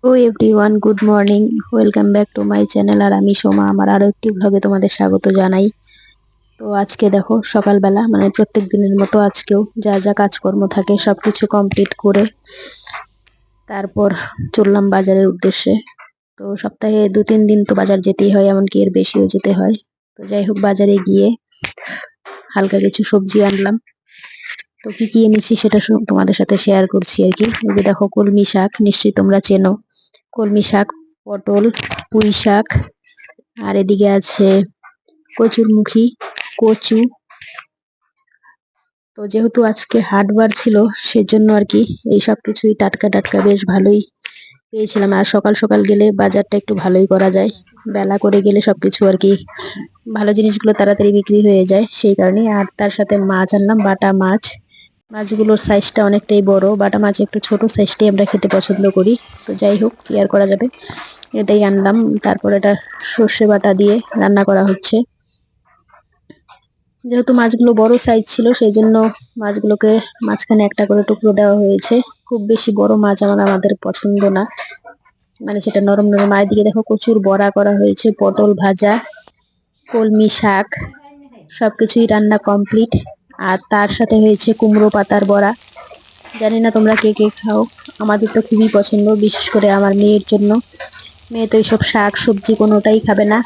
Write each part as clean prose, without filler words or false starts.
O everyone, good morning. Welcome back to my channel. আর আমি সোমা, আমার আরো একটি ভ্লগে তোমাদের স্বাগত জানাই। তো আজকে দেখো সকালবেলা মানে প্রত্যেক দিনের মতো আজকেও যা যা কাজকর্ম থাকে সবকিছু কমপ্লিট করে তারপর চললাম বাজারের উদ্দেশ্যে। তো সপ্তাহে 2-3 দিন তো বাজার যেতেই হয়, এমনকি এর বেশিও যেতে হয়। তো যাই হোক, বাজারে গিয়ে হালকা কিছু সবজি আনলাম। তো কি কি এনেছি সেটা তোমাদের সাথে শেয়ার করছি আর কি। এই যে দেখো, কলমি শাক, নিশ্চয়ই তোমরা চেনো। কলমি শাক, পটল, পুঁই শাক, আর এদিকে আছে কচুরমুখী, কচু। তো যেহেতু আজকে হাটবার ছিল, সেজন্য আর কি এই সব কিছুই টাটকা টাটকা বেশ ভালোই পেয়েছিলাম। আর সকাল সকাল গেলে বাজারটা একটু ভালোই করা যায়, বেলা করে গেলে সবকিছু আর কি ভালো জিনিসগুলো তাড়াতাড়ি বিক্রি হয়ে যায়, সেই কারণে। আর তার সাথে মাছ আনলাম, বাটা মাছ। মাছগুলোর সাইজটা অনেকটাই বড়, বাটা মাছ একটু ছোট সাইজটাই আমরা খেতে পছন্দ করি। তো যাই হোক, কি আর করা যাবে, এটাই আনলাম। তারপর এটা সর্ষে বাটা দিয়ে রান্না করা হচ্ছে। যেহেতু মাছগুলো বড় সাইজ ছিল, সেই জন্য মাছগুলোকে মাঝখানে একটা করে টুকরো দেওয়া হয়েছে। খুব বেশি বড় মাছ আমাদের পছন্দ না, মানে সেটা নরম নরম। আর দিকে দেখো, কচুর বড়া করা হয়েছে, পটল ভাজা, কলমি শাক, সবকিছুই রান্না কমপ্লিট। আর তার সাথে হয়েছে কুমড়ো পাতার বড়া। জানি না তোমরা কে কে খাও, আমাদের তো খুবই পছন্দ, বিশেষ করে আমার মেয়ের জন্য। মেয়ে তো এইসব শাক সবজি কোনোটাই খাবে না,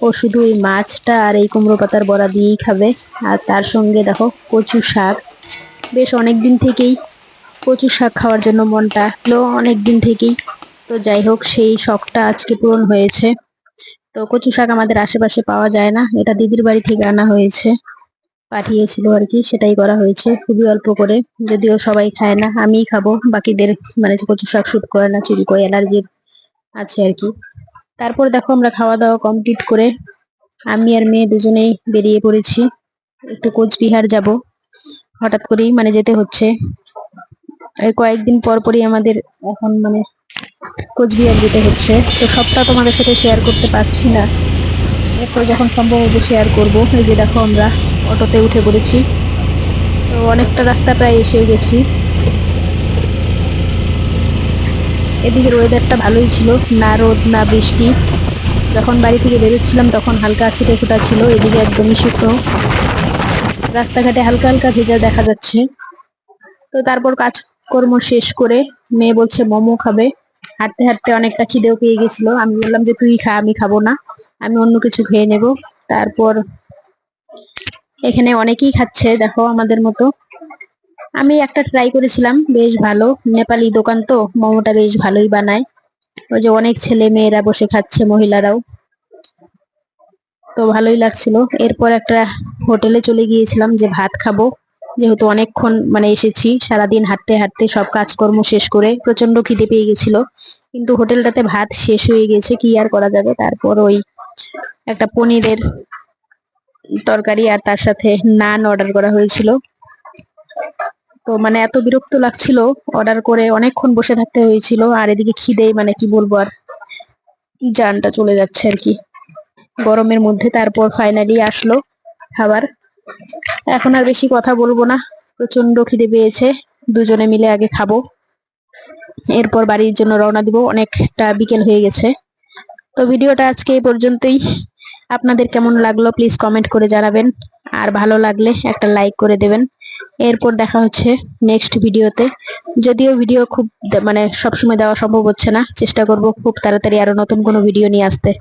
ও শুধু এই মাছটা আর এই কুমড়ো পাতার বড়া দিয়েই খাবে। আর তার সঙ্গে দেখো কচু শাক। বেশ অনেক দিন থেকেই কচু শাক খাওয়ার জন্য মনটা হলো, অনেক দিন থেকেই। তো যাই হোক, সেই শখটা আজকে পূরণ হয়েছে। তো কচু শাক আমাদের আশেপাশে পাওয়া যায় না, এটা দিদির বাড়ি থেকে আনা হয়েছে, পাঠিয়েছিল আর কি, সেটাই করা হয়েছে খুবই অল্প করে। যদিও সবাই খায় না, আমিই খাবো, বাকিদের মানে কচু শাক শুট করে না, চুরি করে, অ্যালার্জির আছে আর কি। তারপর দেখো, আমরা খাওয়া দাওয়া কমপ্লিট করে আমি আর মেয়ে দুজনেই বেরিয়ে পড়েছি, একটু কোচবিহার যাব। হঠাৎ করেই মানে যেতে হচ্ছে, এই কয়েকদিন পর পরই আমাদের এখন মানে কোচবিহার যেতে হচ্ছে। তো সবটা তোমাদের সাথে শেয়ার করতে পারছি না, এরপর যখন সম্ভব হবে শেয়ার করব। এই যে দেখো, আমরা অটোতে উঠে পড়েছি। তো অনেকটা রাস্তা প্রায় এসে গেছি। এদিকের ওয়েদারটা ভালোই ছিল, না রোদ না বৃষ্টি। যখন বাড়ি থেকে বেরোচ্ছিলাম তখন হালকা ছিটে ফোঁটা ছিল, এদিকে একদমই শুকনো, রাস্তাঘাটে হালকা হালকা ভেজা দেখা যাচ্ছে। তো তারপর কাজকর্ম শেষ করে মেয়ে বলছে মোমো খাবে। হাঁটতে হাঁটতে অনেকটা খিদেও পেয়ে গেছিল, আমি বললাম যে তুই খা, আমি খাবো না, আমি অন্য কিছু খেয়ে নেব। তারপর এখানে অনেকেই খাচ্ছে দেখো আমাদের মতো। আমি একটা ট্রাই করেছিলাম, বেশ ভালো, নেপালি দোকান তো, মোমোটা বেশ ভালোই বানায়। ওই যে অনেক ছেলে মেয়েরা বসে খাচ্ছে, মহিলারাও, তো ভালোই লাগছিল। এরপর একটা হোটেলে চলে গিয়েছিলাম যে ভাত খাবো, যেহেতু অনেকক্ষণ মানে এসেছি, সারাদিন হাঁটতে হাঁটতে সব কাজকর্ম শেষ করে প্রচন্ড খিদে পেয়ে গেছিল। কিন্তু হোটেলটাতে ভাত শেষ হয়ে গেছে, কি আর করা যাবে। তারপর ওই একটা পনিরের তরকারি আর তার সাথে নান অর্ডার করা হয়েছিল। তো মানে এত বিরক্ত লাগছিল, অর্ডার করে অনেকক্ষণ বসে থাকতে হয়েছিল। আর এদিকে খিদে মানে কি বলবো, আর জানটা চলে যাচ্ছে আর কি গরমের মধ্যে। তারপর ফাইনালি আসলো খাবার। এখন আর বেশি কথা বলবো না, প্রচন্ড খিদে পেয়েছে, দুজনে মিলে আগে খাবো, এরপর বাড়ির জন্য রওনা দিব, অনেকটা বিকেল হয়ে গেছে। তো ভিডিওটা আজকে এই পর্যন্তই। আপনাদের কেমন লাগলো প্লিজ কমেন্ট করে জানাবেন, আর ভালো লাগলে একটা লাইক করে দেবেন। এরপর দেখা হচ্ছে নেক্সট ভিডিওতে। যদিও ভিডিও খুব মানে সবসময় দেওয়া সম্ভব হচ্ছে না, চেষ্টা করব খুব তাড়াতাড়ি আরো নতুন কোনো ভিডিও নিয়ে আসতে।